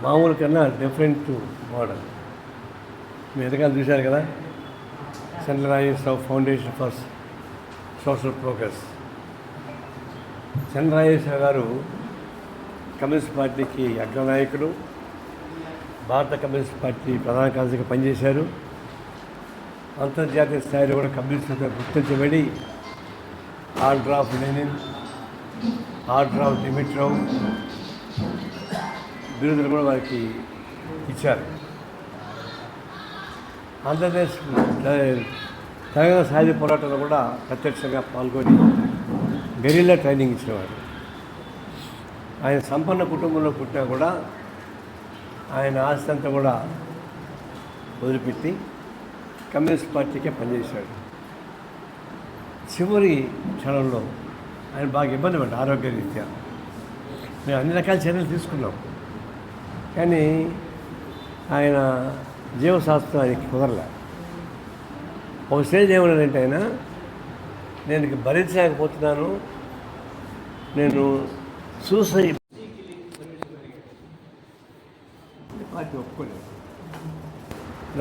మామూలు కన్నా different model. మీ ఎదగాలు చూశారు కదా, central Rajeshwara foundation for social progress. Central Rajeshwara గారు కమ్యూనిస్ట్ పార్టీకి అగ్రనాయకులు, భారత కమ్యూనిస్ట్ పార్టీ ప్రధాన కార్యదర్శిగా పనిచేశారు. అంతర్జాతీయ స్థాయిలో కూడా కమ్యూనిస్టులతో గుర్తించబడి order of Lenin, order of Dimitrov బిరుదులు కూడా వారికి ఇచ్చారు. ఆంధ్రప్రదేశ్ తెలంగాణ సాయుధ పోరాటంలో కూడా ప్రత్యక్షంగా పాల్గొని గెరిల్లా ట్రైనింగ్ ఇచ్చేవారు. ఆయన సంపన్న కుటుంబంలో పుట్టినా కూడా ఆయన ఆస్తి అంతా కూడా వదిలిపెట్టి కమ్యూనిస్ట్ పార్టీకే పనిచేశాడు. చివరి క్షణంలో ఆయన బాగా ఇబ్బంది పడ్డాడు ఆరోగ్యరీత్యా. మేము అన్ని రకాల చర్యలు తీసుకున్నాం, కానీ ఆయన జీవశాస్త్రం ఆయనకి కుదరలే. ఒక స్టేజ్ ఏమన్నాడంటే ఆయన, నేను భరించలేకపోతున్నాను, నేను సూసైడ్ పార్టీ ఒప్పుకోలేదు.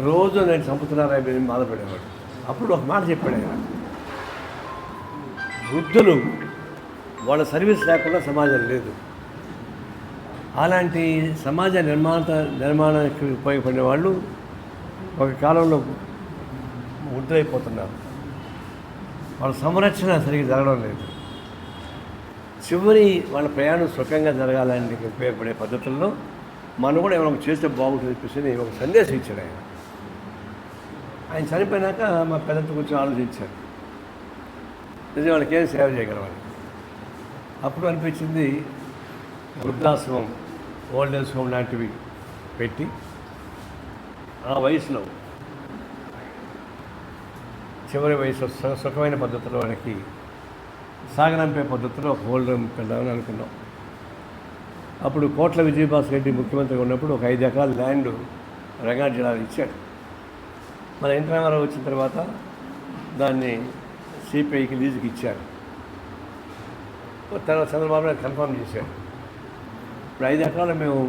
రోజు నేను చంపుతున్నారని బాధపడేవాడు. అప్పుడు ఒక మాట చెప్పాడు ఆయన, వృద్ధులు వాళ్ళ సర్వీస్ లేకుండా సమాజం లేదు. అలాంటి సమాజ నిర్మాణానికి ఉపయోగపడిన వాళ్ళు ఒక కాలంలో వృద్ధులైపోతున్నారు. వాళ్ళ సంరక్షణ సరిగ్గా జరగడం లేదు. చివరి వాళ్ళ ప్రయాణం సుఖంగా జరగాలని ఉపయోగపడే పద్ధతుల్లో మనం కూడా ఏమైనా చేస్తే బాగుంటుంది చెప్పేసి ఒక సందేశం ఇచ్చాడు ఆయన. ఆయన చనిపోయినాక మా పెద్దతో కొంచెం ఆలోచించారు, నిజం వాళ్ళకి ఏం సేవ చేయగలమని. అప్పుడు అనిపించింది వృద్ధాశ్రమం, ఓల్డ్ ఏజ్ హోమ్ లాంటివి పెట్టి ఆ వయసులో చివరి వయసులో సుఖమైన పద్ధతిలో వాళ్ళకి సాగనంపే పద్ధతిలో ఒక ఓల్డ్ హోమ్ పెడదామని అనుకున్నాం. అప్పుడు కోట్ల విజయభాస్కర్ రెడ్డి ముఖ్యమంత్రిగా ఉన్నప్పుడు ఒక 5 ఎకరాల ల్యాండ్ రంగారెడ్డి జిల్లాలో ఇచ్చాడు. మన ఎన్టీ రామారావు వచ్చిన తర్వాత దాన్ని సిపిఐకి లీజుకి ఇచ్చారు. తర్వాత చంద్రబాబు నాయుడు కన్ఫర్మ్ చేశాడు. ఇప్పుడు 5 ఎకరాలు మేము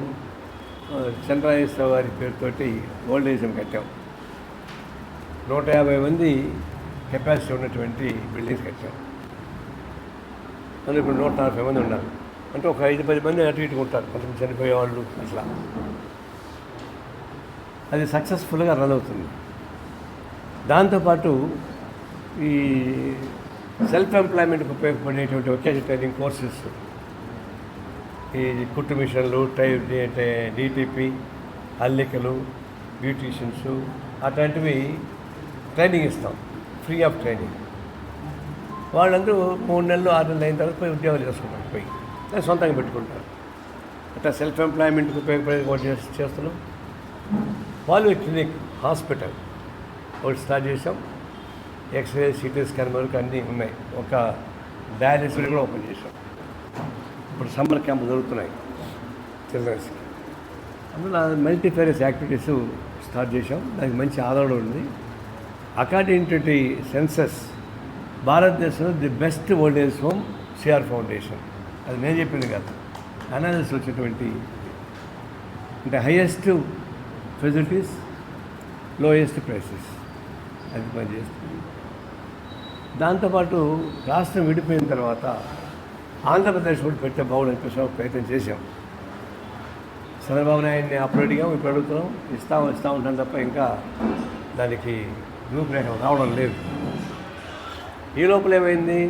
చంద్రరాజేశ్వర గారి పేరుతోటి ఓల్డ్ ఏజ్ హోమ్ కట్టాం. 150 మంది కెపాసిటీ ఉన్నటువంటి బిల్డింగ్స్ కట్టాం. అందులో ఇప్పుడు 140 మంది ఉన్నారు. అంటే ఒక 5-10 మంది అటు ఇటు ఉంటారు, కొంతమంది చనిపోయేవాళ్ళు. అట్లా అది సక్సెస్ఫుల్గా రన్ అవుతుంది. దాంతోపాటు ఈ సెల్ఫ్ ఎంప్లాయ్మెంట్కి ఉపయోగపడేటువంటి వొకేషనల్ ట్రైనింగ్ కోర్సెస్, ఈ కుట్టు మిషన్లు, అంటే డిటిపి, అల్లికలు, బ్యూటీషియన్స్, అట్లాంటివి ట్రైనింగ్ ఇస్తాం, ఫ్రీ ఆఫ్ ట్రైనింగ్. వాళ్ళందరూ 3 నెలలు 6 నెలలు అయిన తర్వాత పోయి ఉద్యోగాలు చేసుకుంటారు, పోయి సొంతంగా పెట్టుకుంటారు. అట్లా సెల్ఫ్ ఎంప్లాయ్మెంట్కి ఉపయోగపడే చేస్తున్నాం. పాలియో క్లినిక్, హాస్పిటల్ ఒకటి స్టార్ట్ చేసాం. ఎక్స్రే, సిటీ స్కాన్ వరకు అన్నీ ఉన్నాయి. ఒక డయాలిసిస్ కూడా ఓపెన్ చేసాం. ఇప్పుడు సమ్మర్ క్యాంప్ జరుగుతున్నాయి చిల్డ్రన్స్కి. అందులో మల్టీఫేరియస్ యాక్టివిటీస్ స్టార్ట్ చేసాం. దానికి మంచి ఆదరణ ఉంది. అకార్డింగ్ టు ది సెన్సస్ భారతదేశంలో the best old age home CR foundation. అది నేను చెప్పింది కాదు, అనాలిసిస్ వచ్చేటువంటి, అంటే హైయెస్ట్ ఫెసిలిటీస్, లోయెస్ట్ ప్రైసెస్, అది పనిచేస్తుంది. దాంతోపాటు రాష్ట్రం విడిపోయిన తర్వాత ఆంధ్రప్రదేశ్ కూడా పెట్టే బాగుండు అనిపించిన ప్రయత్నం చేశాం. చంద్రబాబు నాయుడిని అప్పుడు అడిగాం, ఇప్పుడు అడుగుతున్నాం. ఇస్తా ఉంటాం తప్ప ఇంకా దానికి రూపురేఖ రావడం లేదు. ఈ లోపల ఏమైంది,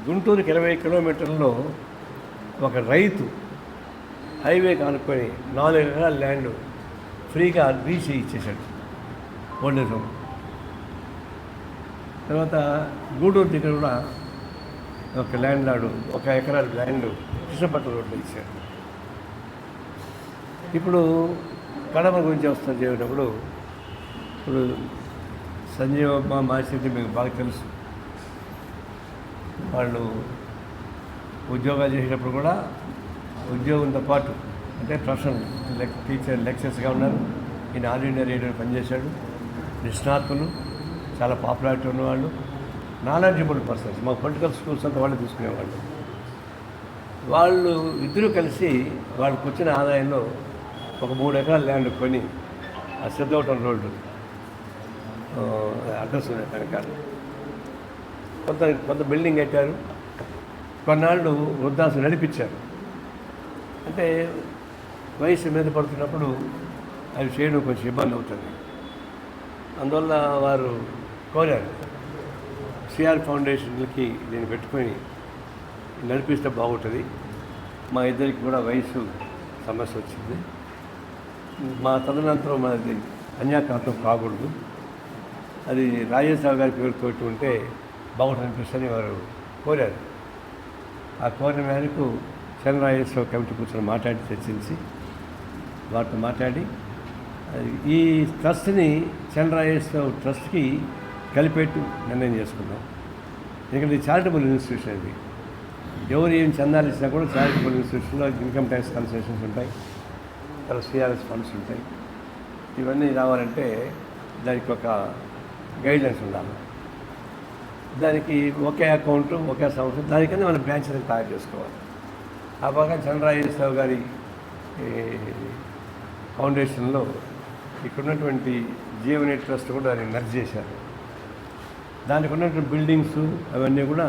గుంటూరుకి 20 కిలోమీటర్లలో ఒక రైతు హైవే కానుకొని 4 ఎకరాల ల్యాండ్ ఫ్రీగా రీచ్ ఇచ్చేసాడు ఓల్డ్ ఏజ్ హోమ్. తర్వాత గూడూరు దగ్గర కూడా ఒక ల్యాండ్ లాడు 1 ఎకరాల ల్యాండ్ కృష్ణపట్నం రోడ్లో ఇచ్చాడు. ఇప్పుడు కడప గురించి వస్తుంది చేసేటప్పుడు, ఇప్పుడు సంజీవమ్మ మాసిరెడ్డి మీకు బాగా తెలుసు. వాళ్ళు ఉద్యోగాలు చేసేటప్పుడు కూడా ఉద్యోగంతో పాటు, అంటే ప్రొఫెషనల్ టీచర్ లెక్చర్స్గా ఉన్నారు. ఈయన ఆల్ ఇండియా రేడియోలో పనిచేశాడు. నిష్ణాతులు, చాలా పాపులారిటీ ఉన్నవాళ్ళు. Knowledgeable persons. మా పొలిటికల్ స్కూల్స్ అంతా వాళ్ళు తీసుకునేవాళ్ళు. వాళ్ళు ఇద్దరూ కలిసి వాళ్ళకి వచ్చిన ఆదాయంలో ఒక 3 ఎకరాల ల్యాండ్ కొని ఆ సిద్ధవటం రోడ్డు అడ్రస్ వెనకాల కొంత బిల్డింగ్ కట్టారు. కొన్నాళ్ళు వృద్ధాశ్రమం నడిపించారు. అంటే వయసు మీద పడుతున్నప్పుడు అవి చేయడం కొంచెం ఇబ్బంది అవుతుంది. అందువల్ల వారు కోరారు సిఆర్ ఫౌండేషన్కి నేను పెట్టుకొని నడిపిస్తే బాగుంటుంది. మా ఇద్దరికి కూడా వయసు సమస్య వచ్చింది. మా తదనంతరం మనది అన్యాక్రాంతం కాకూడదు, అది రాజేశ్వర గారి పేరుతోటి ఉంటే బాగుంటుంది అనిపిస్తుంది వారు కోరారు. ఆ కోరిన మేరకు చంద్రరాజేశ్వర కమిటీ కూర్చొని మాట్లాడి చర్చించి వారితో మాట్లాడి ఈ ట్రస్ట్ని చంద్రరాజేశ్వర ట్రస్ట్కి కలిపేట్టు నిర్ణయం చేసుకున్నాం. ఎందుకంటే ఇది చారిటబుల్ ఇన్స్టిట్యూషన్. ఇది ఎవరు ఏం చందాలు ఇచ్చినా కూడా చారిటబుల్ ఇన్స్టిట్యూషన్లో ఇన్కమ్ ట్యాక్స్ కన్సెషన్స్ ఉంటాయి, తర్వాత సిఆర్ఎస్ ఫండ్స్ ఉంటాయి. ఇవన్నీ రావాలంటే దానికి ఒక గైడ్లైన్స్ ఉండాలి. దానికి ఒకే అకౌంట్, ఒకే సంవత్సరం, దానికన్నా మన బ్రాంచ్ని తయారు చేసుకోవాలి. ఆ భాగంగా చంద్రరాజేశ్వర గారి ఫౌండేషన్లో ఇక్కడ ఉన్నటువంటి జీవని ట్రస్ట్ కూడా దాన్ని నర్జ్ చేశారు. దానికి ఉన్నటువంటి బిల్డింగ్స్ అవన్నీ కూడా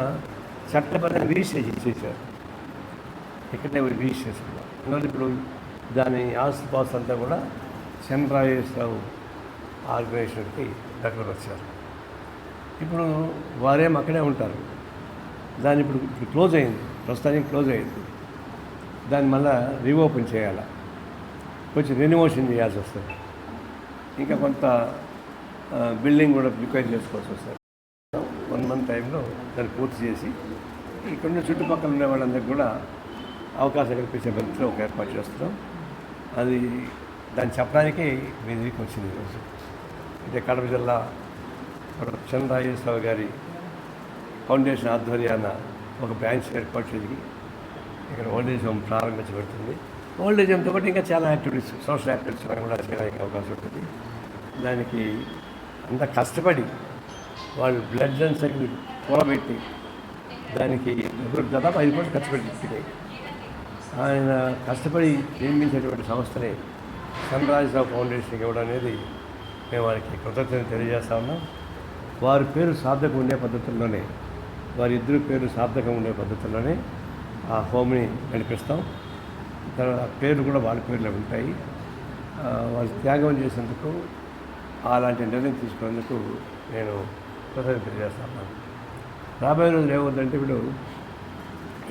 చట్టపరంగా రిజిస్ట్రేషన్ చేశారు. ఇక్కడే రిజిస్టర్ చేసుకున్నాం. అందువల్ల ఇప్పుడు దాని ఆస్తిపాస్ అంతా కూడా చంద్రరాజేశ్వర ఆర్గనైజేషన్కి దగ్గర వచ్చారు. ఇప్పుడు వారేం అక్కడే ఉంటారు. దాన్ని ఇప్పుడు క్లోజ్ అయింది, ప్రస్తుతానికి క్లోజ్ అయింది. దాన్ని మళ్ళీ రీఓపెన్ చేయాలి, కొంచెం రెనోవేషన్ చేయాల్సి వస్తుంది. ఇంకా కొంత బిల్డింగ్ కూడా ప్రిపేర్ చేసుకోవాల్సి వస్తుంది. 1 month టైంలో దాన్ని పూర్తి చేసి ఇక్కడ చుట్టుపక్కల ఉండే వాళ్ళందరికీ కూడా అవకాశం కల్పించే పద్ధతిలో ఒక ఏర్పాటు చేస్తున్నాం. అది దాన్ని చెప్పడానికి మీ దగ్గరికి వచ్చింది ఈరోజు. అంటే కడప జిల్లా చంద్రరాజేశ్వర గారి ఫౌండేషన్ ఆధ్వర్యాన ఒక బ్రాంచ్ ఏర్పాటు చేసి ఇక్కడ ఓల్డేజ్ హోమ్ ప్రారంభించబడుతుంది. ఓల్డేజ్ హోమ్తో పాటు ఇంకా చాలా యాక్టివిటీస్, సోషల్ యాక్టివిటీస్ కూడా చేయడానికి అవకాశం ఉంటుంది. దానికి అంత కష్టపడి వాళ్ళు బ్లడ్ అండ్ సెకండ్ కూడబెట్టి దానికి దాదాపు 5 కోట్లు ఖర్చు పెట్టి ఆయన కష్టపడి నిర్మించేటువంటి సంస్థనే చంద్రరాజేశ్వర ఫౌండేషన్కి ఇవ్వడం అనేది మేము వారికి కృతజ్ఞతలు తెలియజేస్తా ఉన్నాం. వారి పేరు సార్థకం ఉండే పద్ధతుల్లోనే, వారి ఇద్దరు పేరు సార్థకం ఉండే పద్ధతుల్లోనే ఆ హోమ్ని నడిపిస్తాం. తర్వాత పేర్లు కూడా వాళ్ళ పేర్లే ఉంటాయి. వాళ్ళు త్యాగం చేసేందుకు, అలాంటి నిర్ణయం తీసుకునేందుకు నేను కృతజ్ఞతలు తెలియజేస్తాను. రాబోయే రోజులు ఏమవుతుందంటే ఇప్పుడు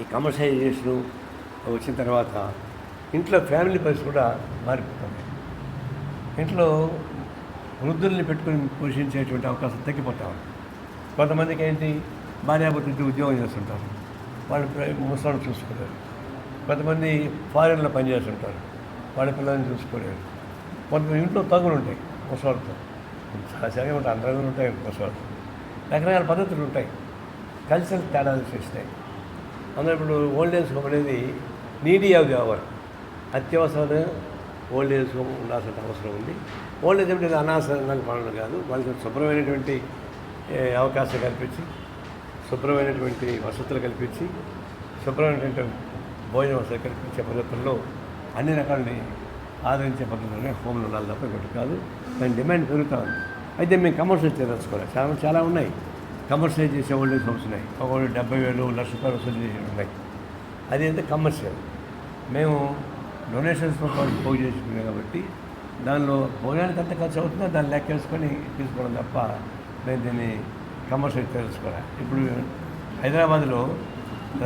ఈ కమర్షియలైజేషను వచ్చిన తర్వాత ఇంట్లో ఫ్యామిలీ పరిస్థితి కూడా మారిపోతుంది. ఇంట్లో వృద్ధుల్ని పెట్టుకుని పోషించేటువంటి అవకాశం తగ్గిపోతా ఉంది. కొంతమందికి ఏంటి, భార్యాభర్తలు ఉద్యోగం చేస్తుంటారు, వాళ్ళు ముసలాన్ని చూసుకోలేరు. కొంతమంది ఫారెన్లో పనిచేస్తుంటారు, వాళ్ళ పిల్లల్ని చూసుకోలేరు. కొంతమంది ఇంట్లో తగులు ఉంటాయి ముసలాడితో, సహజంగా ఉంటాయి, అందరూ ఉంటాయి ముసలాడితో. రకరకాల పద్ధతులు ఉంటాయి, కల్చరల్ తేడాలు చేస్తాయి. అందులో ఇప్పుడు ఓల్డ్ ఏజ్ హోమ్ అనేది నీడీ ఆఫ్ ది అవర్, అత్యవసరం ఓల్డ్ ఏజ్ హోమ్ ఉండాల్సిన అవసరం ఉంది. ఓల్డ్ ఏజ్ అంటే అనావసరంగా పనులు కాదు, వాళ్ళకి శుభ్రమైనటువంటి అవకాశం కల్పించి, శుభ్రమైనటువంటి వసతులు కల్పించి, శుభ్రమైనటువంటి భోజన వసతులు కల్పించే పద్ధతుల్లో అన్ని రకాలని ఆదరించే పద్ధతుల్లోనే హోమ్లు ఉండాలి తప్ప ఒకటి కాదు. దాని డిమాండ్ పెరుగుతూ ఉంది. అయితే మేము కమర్షియల్ చేసుకోవాలి. చాలా ఉన్నాయి కమర్షియల్ చేసే ఓల్డ్ ఏజ్ హోమ్స్ ఉన్నాయి. ఒకళ్ళు 70,000, ₹1,00,000 వసూలు చేసి ఉన్నాయి. అది అయితే కమర్షియల్. మేము డొనేషన్స్ పోగు చేసుకున్నాం కాబట్టి దానిలో భోజనానికి ఎంత ఖర్చు అవుతుందో దాన్ని లెక్క వేసుకొని తీసుకోవడం తప్ప నేను దీన్ని కమర్షియల్ తెలుసుకోవాలి. ఇప్పుడు హైదరాబాద్లో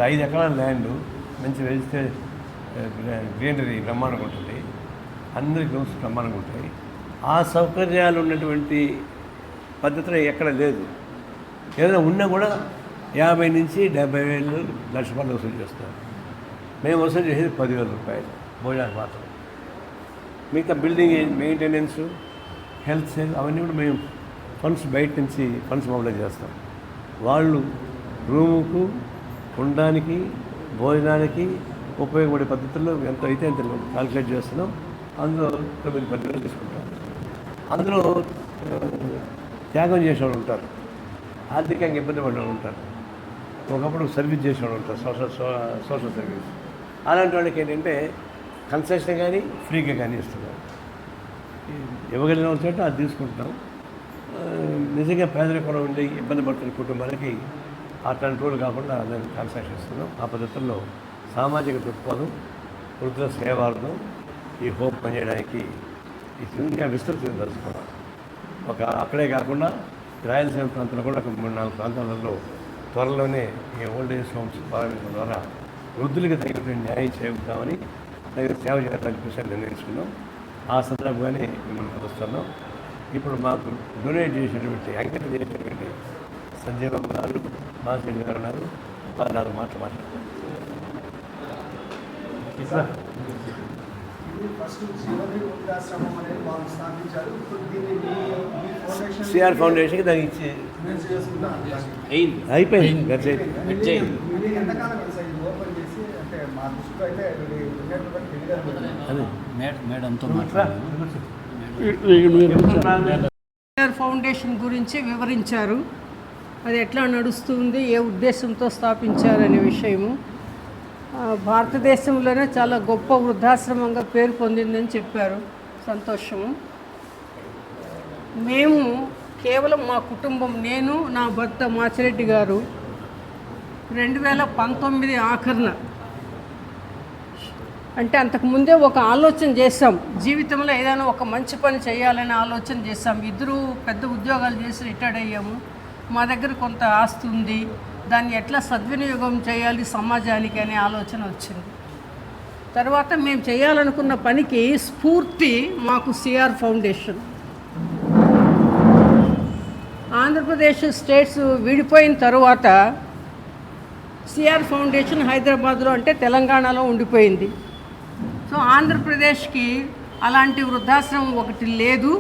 5 ఎకరాల ల్యాండ్, మంచి గ్రీనరీ బ్రహ్మాండంగా ఉంటుంది, అందరి గ్రౌండ్స్ బ్రహ్మాండంగా ఉంటాయి. ఆ సౌకర్యాలు ఉన్నటువంటి పద్ధతిలో ఎక్కడ లేదు. ఏదైనా ఉన్నా కూడా 50,000 నుంచి 70,000, ₹1,00,000 వసూలు చేస్తారు. మేము వసూలు చేసేది ₹10,000 భోజనానికి మాత్రం. మిగతా బిల్డింగ్ మెయింటెనెన్స్, హెల్త్ సేవ్ అవన్నీ కూడా మేము ఫండ్స్ బయట నుంచి ఫండ్స్ మొబైలైజ్ చేస్తాం. వాళ్ళు రూముకు, ఉండడానికి, భోజనానికి ఉపయోగపడే పద్ధతుల్లో ఎంత అయితే అంత కాల్కులేట్ చేస్తున్నాం. అందులో 9 పద్ధతులు తీసుకుంటాం. అందులో త్యాగం చేసేవాళ్ళు ఉంటారు. ఆర్థికంగా ఇబ్బంది పడిన వాళ్ళు ఉంటారు, ఒకప్పుడు సర్వీస్ చేసిన వాళ్ళు ఉంటారు, సోషల్ సర్వీస్. అలాంటి వాళ్ళకి ఏంటంటే కన్సెషన్ కానీ ఫ్రీగా కానీ ఇస్తున్నారు. ఇవ్వగలిగిన చోట అది తీసుకుంటున్నాం. నిజంగా పేదరికంలో ఉండి ఇబ్బంది పడుతున్న కుటుంబాలకి అట్లాంటి రోజులు కాకుండా దాన్ని కన్సెషన్ ఇస్తున్నాం. ఆ పద్ధతుల్లో సామాజిక దృక్పథం, వృద్ధుల సేవార్థం ఈ హోప్ పనిచేయడానికి ఇంకా విస్తృతంగా తెలుసుకున్నాం. అక్కడే కాకుండా రాయలసీమ ప్రాంతంలో కూడా ఒక 3-4 ప్రాంతాలలో త్వరలోనే ఈ ఓల్డ్ ఏజ్ హోమ్స్ ప్రారంభించడం ద్వారా వృద్ధులకి తగిన న్యాయం చేద్దామని తగిన సేవ చేయాలని చెప్పేసి నిర్ణయించుకున్నాం. ఆ సందర్భంగానే మిమ్మల్ని కలుస్తున్నాం. ఇప్పుడు మాకు డొనేట్ చేసినటువంటి అంకితం చేసినటువంటి సంజయ్ బాబు గారు, మాసిరెడ్డి గారు ఉన్నారు. 14 మాటలు మాట్లాడతారు. సిఆర్ ఫౌండేషన్కి దానికి ఇచ్చి అయిపోయింది. ఫౌండేషన్ గురించి వివరించారు. అది ఎట్లా నడుస్తుంది, ఏ ఉద్దేశంతో స్థాపించారనే విషయము. భారతదేశంలోనే చాలా గొప్ప వృద్ధాశ్రమంగా పేరు పొందిందని చెప్పారు. సంతోషము. మేము కేవలం మా కుటుంబం, నేను, నా భర్త మాచిరెడ్డి గారు 2019 ఆఖరున, అంటే అంతకుముందే ఒక ఆలోచన చేసాం. జీవితంలో ఏదైనా ఒక మంచి పని చేయాలని ఆలోచన చేసాం. ఇద్దరు పెద్ద ఉద్యోగాలు చేసి రిటైర్డ్ అయ్యాము. మా దగ్గర కొంత ఆస్తి ఉంది, దాన్ని ఎట్లా సద్వినియోగం చేయాలి సమాజానికి అనే ఆలోచన వచ్చింది. తర్వాత మేము చేయాలనుకున్న పనికి స్ఫూర్తి మాకు సిఆర్ ఫౌండేషన్. ఆంధ్రప్రదేశ్ స్టేట్స్ విడిపోయిన తర్వాత సిఆర్ ఫౌండేషన్ హైదరాబాద్లో, అంటే తెలంగాణలో ఉండిపోయింది. సో ఆంధ్రప్రదేశ్కి అలాంటి వృద్ధాశ్రమం ఒకటి లేదు.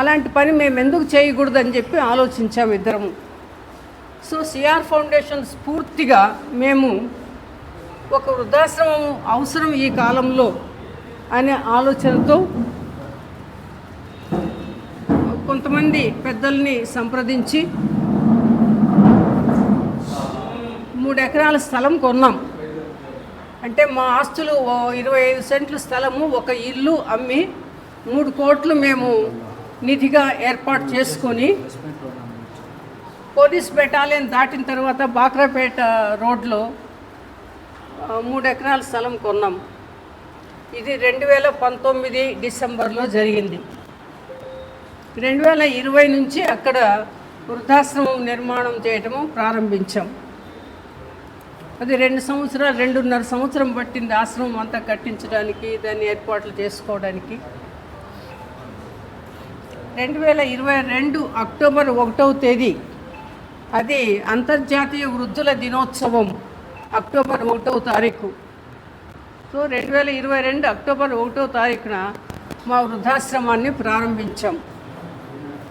అలాంటి పని మేము ఎందుకు చేయకూడదని చెప్పి ఆలోచించాము ఇద్దరము. సో సిఆర్ ఫౌండేషన్ స్ఫూర్తిగా మేము ఒక వృద్ధాశ్రమం అవసరం ఈ కాలంలో అనే ఆలోచనతో కొంతమంది పెద్దల్ని సంప్రదించి 3 ఎకరాల స్థలం కొన్నాం. అంటే మా ఆస్తులు 25 సెంట్లు స్థలము, ఒక ఇల్లు అమ్మి 3 కోట్లు మేము నిధిగా ఏర్పాటు చేసుకొని పోలీస్ బెటాలియన్ దాటిన తర్వాత బాక్రాపేట రోడ్లో 3 ఎకరాల స్థలం కొన్నాం. ఇది 2019 డిసెంబర్లో జరిగింది. 2020 నుంచి అక్కడ వృద్ధాశ్రమం నిర్మాణం చేయటము ప్రారంభించాం. అది 2.5 సంవత్సరం పట్టింది ఆశ్రమం అంతా కట్టించడానికి, దాన్ని ఏర్పాట్లు చేసుకోవడానికి. 2022 అక్టోబర్ 1వ తేదీ, అది అంతర్జాతీయ వృద్ధుల దినోత్సవం, అక్టోబర్ 1వ తారీఖు. సో 2022 అక్టోబర్ 1వ తారీఖున మా వృద్ధాశ్రమాన్ని ప్రారంభించాం.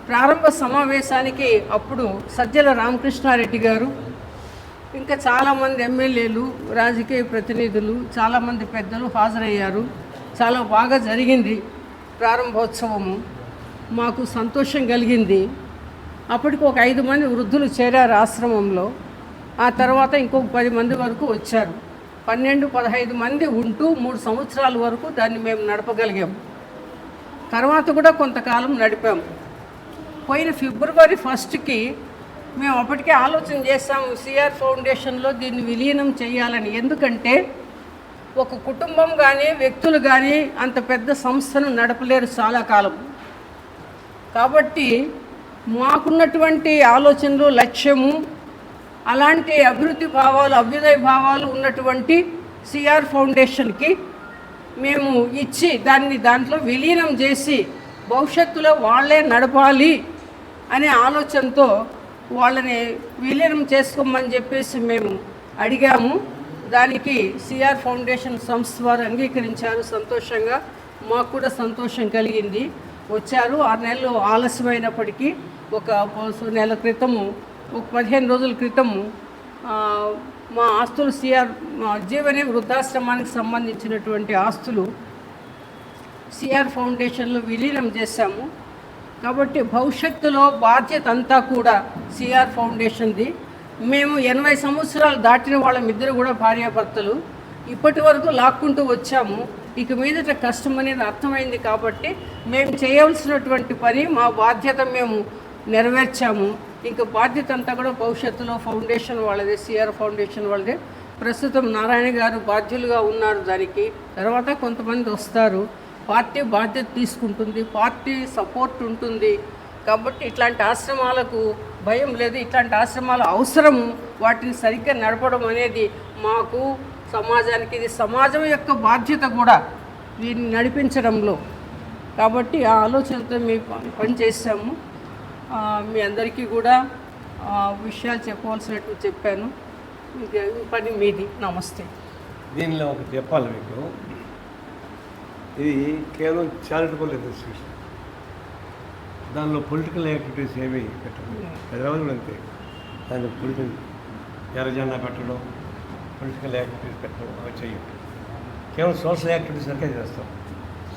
ప్రారంభ సమావేశానికి అప్పుడు సజ్జల రామకృష్ణారెడ్డి గారు, ఇంకా చాలామంది ఎమ్మెల్యేలు, రాజకీయ ప్రతినిధులు, చాలామంది పెద్దలు హాజరయ్యారు. చాలా బాగా జరిగింది ప్రారంభోత్సవము. మాకు సంతోషం కలిగింది. అప్పటికి ఒక 5 మంది వృద్ధులు చేరారు ఆశ్రమంలో. ఆ తర్వాత ఇంకొక 10 మంది వరకు వచ్చారు. 12-15 మంది ఉంటూ 3 సంవత్సరాల వరకు దాన్ని మేము నడపగలిగాం. తర్వాత కూడా కొంతకాలం నడిపాము. పోయిన ఫిబ్రవరి 1కి మేము అప్పటికే ఆలోచన చేసాము సిఆర్ ఫౌండేషన్లో దీన్ని విలీనం చేయాలని. ఎందుకంటే ఒక కుటుంబం కానీ వ్యక్తులు కానీ అంత పెద్ద సంస్థను నడపలేరు చాలా కాలం. కాబట్టి మాకున్నటువంటి ఆలోచనలు, లక్ష్యము, అలాంటి అభివృద్ధి భావాలు, అభ్యుదయ భావాలు ఉన్నటువంటి సిఆర్ ఫౌండేషన్కి మేము ఇచ్చి దాంట్లో విలీనం చేసి భవిష్యత్తులో వాళ్ళే నడపాలి అనే ఆలోచనతో వాళ్ళని విలీనం చేసుకోమని చెప్పేసి మేము అడిగాము. దానికి సిఆర్ ఫౌండేషన్ సంస్థ వారు అంగీకరించారు. సంతోషంగా, మాకు కూడా సంతోషం కలిగింది. వచ్చారు. 6 నెలలు ఆలస్యమైనప్పటికీ ఒక నెల క్రితము, ఒక 15 రోజుల క్రితము మా ఆస్తులు జీవని వృద్ధాశ్రమానికి సంబంధించినటువంటి ఆస్తులు సిఆర్ ఫౌండేషన్లో విలీనం చేశాము. కాబట్టి భవిష్యత్తులో బాధ్యత అంతా కూడా సిఆర్ ఫౌండేషన్ది. మేము 80 సంవత్సరాలు దాటిన వాళ్ళమిద్దరు కూడా భార్యాభర్తలు. ఇప్పటి వరకు లాక్కుంటూ వచ్చాము. ఇక మీదట కష్టం అనేది అర్థమైంది కాబట్టి మేము చేయవలసినటువంటి పని, మా బాధ్యత మేము నెరవేర్చాము. ఇంకా బాధ్యత అంతా కూడా భవిష్యత్తులో ఫౌండేషన్ వాళ్ళదే, సిఆర్ ఫౌండేషన్ వాళ్ళదే. ప్రస్తుతం నారాయణ గారు బాధ్యులుగా ఉన్నారు దానికి. తర్వాత కొంతమంది వస్తారు, పార్టీ బాధ్యత తీసుకుంటుంది, పార్టీ సపోర్ట్ ఉంటుంది. కాబట్టి ఇట్లాంటి ఆశ్రమాలకు భయం లేదు, ఇట్లాంటి ఆశ్రమాలు అవసరము. వాటిని సరిగ్గా నడపడం అనేది మాకు, సమాజానికి, ఇది సమాజం యొక్క బాధ్యత కూడా వీటిని నడిపించడంలో. కాబట్టి ఆ ఆలోచనతో మేము పని చేస్తాము. మీ అందరికీ కూడా విషయాలు చెప్పవలసినట్టు చెప్పాను. ఈ పని మీది. నమస్తే. దీనిలో ఒకటి చెప్పాలి మీకు, ఇది కేవలం చారిటబుల్ ఇన్స్టిట్యూషన్. దానిలో పొలిటికల్ యాక్టివిటీస్ ఏమీ పెట్టడం. హైదరాబాద్ కూడా అంతే. దానిలో పొలిటికల్ ఎర్రజెండా పెట్టడం, పొలిటికల్ యాక్టివిటీస్ పెట్టడం అవి చెయ్యం. కేవలం సోషల్ యాక్టివిటీస్ వరకే చేస్తాం.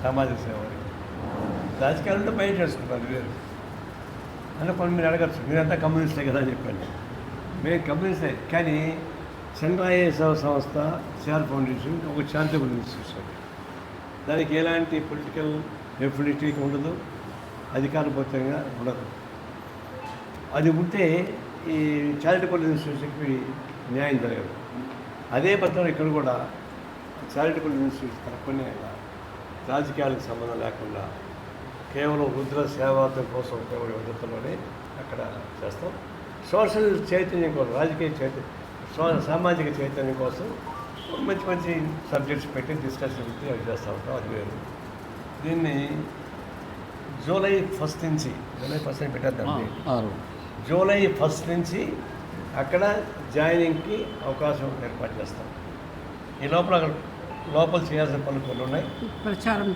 సామాజిక సేవ రాజకీయాలంటే బయట చేసుకుంటారు వేరు. అంటే కొన్ని మీరు అడగచ్చు, మీరంతా కమ్యూనిస్టే కదా అని చెప్పండి. మేము కమ్యూనిస్టే, కానీ చంద్రాయ సేవ సంస్థ, సిఆర్ ఫౌండేషన్ ఒక చారిటబుల్ ఇన్స్టిట్యూషన్. దానికి ఎలాంటి పొలిటికల్ ఎఫిలిటీ ఉండదు, అధికారబద్ధంగా ఉండదు. అది ఉంటే ఈ చారిటబుల్ ఇన్స్టిట్యూషన్కి న్యాయం జరగదు. అదే పద్ధతిలో ఇక్కడ కూడా చారిటబుల్ ఇన్స్టిట్యూషన్ తరపునే రాజకీయాలకు సంబంధం లేకుండా కేవలం రుద్ర సేవార్థం కోసం ఉపయోగపడే పద్ధతిలోనే అక్కడ చేస్తాం. సోషల్ చైతన్యం కోసం, రాజకీయ చైతన్యం, సామాజిక చైతన్యం కోసం మంచి మంచి సబ్జెక్ట్స్ పెట్టి డిస్కషన్ పెట్టి అవి చేస్తూ ఉంటాం. అది వేరు. దీన్ని జూలై 1 నుంచి, జూలై 1 పెట్టేద్దాం. జూలై 1 నుంచి అక్కడ జాయినింగ్కి అవకాశం ఏర్పాటు చేస్తాం. ఈ లోపల చేయాల్సిన పనులు కొన్ని ఉన్నాయి. ప్రచారం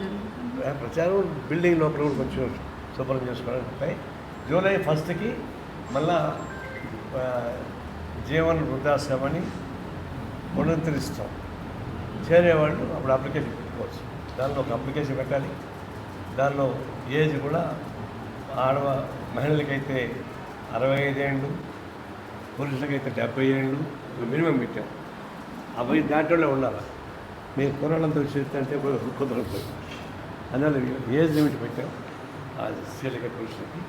బిల్డింగ్ లోపల కూడా కొంచెం శుభ్రం చేసుకోవడానికి ఉంటాయి. జూలై 1కి మళ్ళా జీవన్ వృద్ధాశ్రమాన్ని పునరుద్ధరిస్తాం. చేరేవాళ్ళు అప్పుడు అప్లికేషన్ పెట్టుకోవచ్చు. దానిలో ఒక అప్లికేషన్ పెట్టాలి. దానిలో ఏజ్ కూడా మహిళలకైతే 65 ఏళ్ళు, పురుషులకైతే 70 ఏళ్ళు మినిమం పెట్టాం. అవి దాంట్లో ఉండాలి. మీరు కుర్రాళ్ళంతా చేస్తుంటే కుదరదు. అందువల్ల ఏజ్ లిమిట్ పెట్టాం ఆ స్త్రీలకి, పురుషులకి.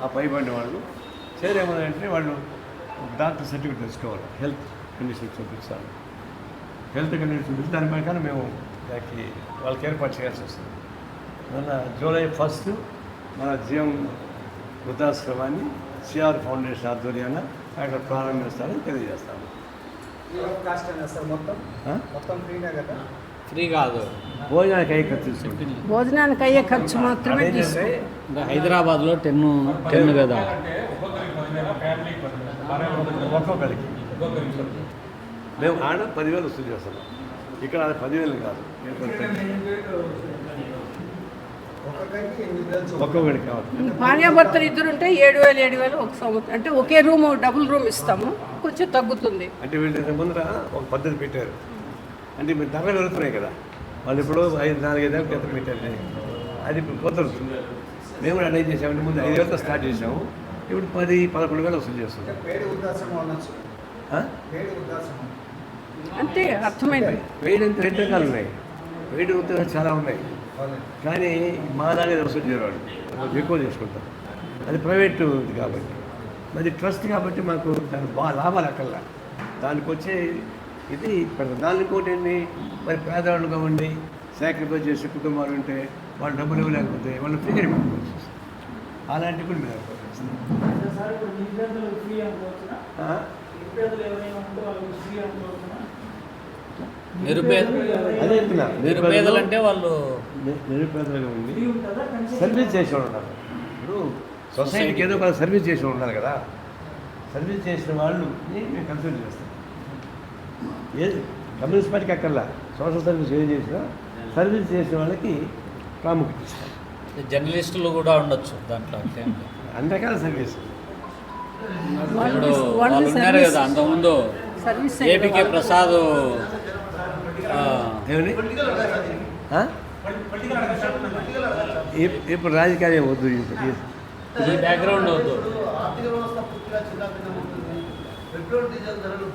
ఆ పైబడిన వాళ్ళు చేరేమనంటే వాళ్ళు డాక్టర్ సర్టిఫికేట్ తెచ్చుకోవాలి. హెల్త్ కండిషన్ చూపించాలి. హెల్త్ కండిషన్ చూపించి దాని ప్రకారం మేము దానికి వాళ్ళకి ఏర్పాటు చేయాల్సి వస్తుంది. మన జూలై 1 మన జీవం వృద్ధాశ్రమాన్ని సిఆర్ ఫౌండేషన్ ఆధ్వర్యాన అక్కడ ప్రారంభిస్తారని తెలియజేస్తాము. ఫ్రీ కాదు, భోజనానికి అయ్యే ఖర్చు తీసుకుంటుంది. భోజనానికి అయ్యే ఖర్చు మాత్రమే హైదరాబాద్లో 10 కదా ఒక్కొక్కరికి. మేము ఆడ 10,000 వసూలు చేస్తున్నాం. ఇక్కడ 10,000 కాదు, ఒక్కొక్కడికి కావాలి. భార్యాభర్తలు ఇద్దరు ఉంటే 7,000 ఒక సంవత్సరం. అంటే ఒకే రూమ్, డబుల్ రూమ్ ఇస్తాము, కొంచెం తగ్గుతుంది. అంటే వీళ్ళు ముందర ఒక పద్ధతి పెట్టారు. అంటే మీరు ధరలు పెరుగుతున్నాయి కదా, వాళ్ళు ఇప్పుడు 4-5 ఏళ్ళకి ఎంత పెట్టారు. అది ఇప్పుడు కుదరదు. మేము కూడా అడిగి చేసామంటే ముందు 5,000తో స్టార్ట్ చేసాము. ఇప్పుడు 10-11,000 వసూలు చేస్తున్నాం. అంతే, అర్థమైంది. వెయిట్ అంటే 2 రకాలు ఉన్నాయి. వెయిట్ ఉద్యోగాలు చాలా ఉన్నాయి, కానీ మా దాని వసూలు చేయవాడు ఎక్కువ చేసుకుంటాం. అది ప్రైవేటు కాబట్టి, మరి ట్రస్ట్ కాబట్టి మాకు దాని లాభాలు అక్కర్లా. దానికి వచ్చే ఇది దాని ఇంకోటి ఏంటి, మరి పేదవాళ్ళుగా ఉండి సాక్రిఫైస్ చేసే కుటుంబాలు ఉంటే వాళ్ళు డబ్బులు ఇవ్వలేకపోతే వాళ్ళు ఫ్రీగా పెట్టుకోవచ్చు. అలాంటివి కూడా మేము ఏర్పాటు చేస్తాం. నిరుపేదలు అంటే వాళ్ళు నిరుపేదలుగా ఉండి సర్వీస్ చేసేవాళ్ళు ఉన్నారు. ఇప్పుడు సొసైటీకి ఏదో ఒక సర్వీస్ చేసి ఉండాలి కదా. సర్వీస్ చేసిన వాళ్ళు మేము కన్సిడర్ చేస్తాం. ఏది కమ్యూనిస్ట్ పార్టీకి అక్కర్లా, సోషల్ సర్వీస్ ఏం చేసినా సర్వీస్ చేసిన వాళ్ళకి ప్రాముఖ్యత ఇస్తాం. జర్నలిస్టులు కూడా ఉండొచ్చు దాంట్లో. అన్ని రకాల సర్వీస్ ఇప్పుడు వాళ్ళు ఉన్నారు కదా అంతకుముందు. ఏపీకే ప్రసాద్ ఇప్పుడు రాజకీయాలు వద్దు ఈ బ్యాక్గ్రౌండ్ వద్దు. ఆర్థిక వ్యవస్థ పూర్తిగా చిన్నాభిన్నం అవుతుంది. పెట్రోల్ డీజిల్ ధరలు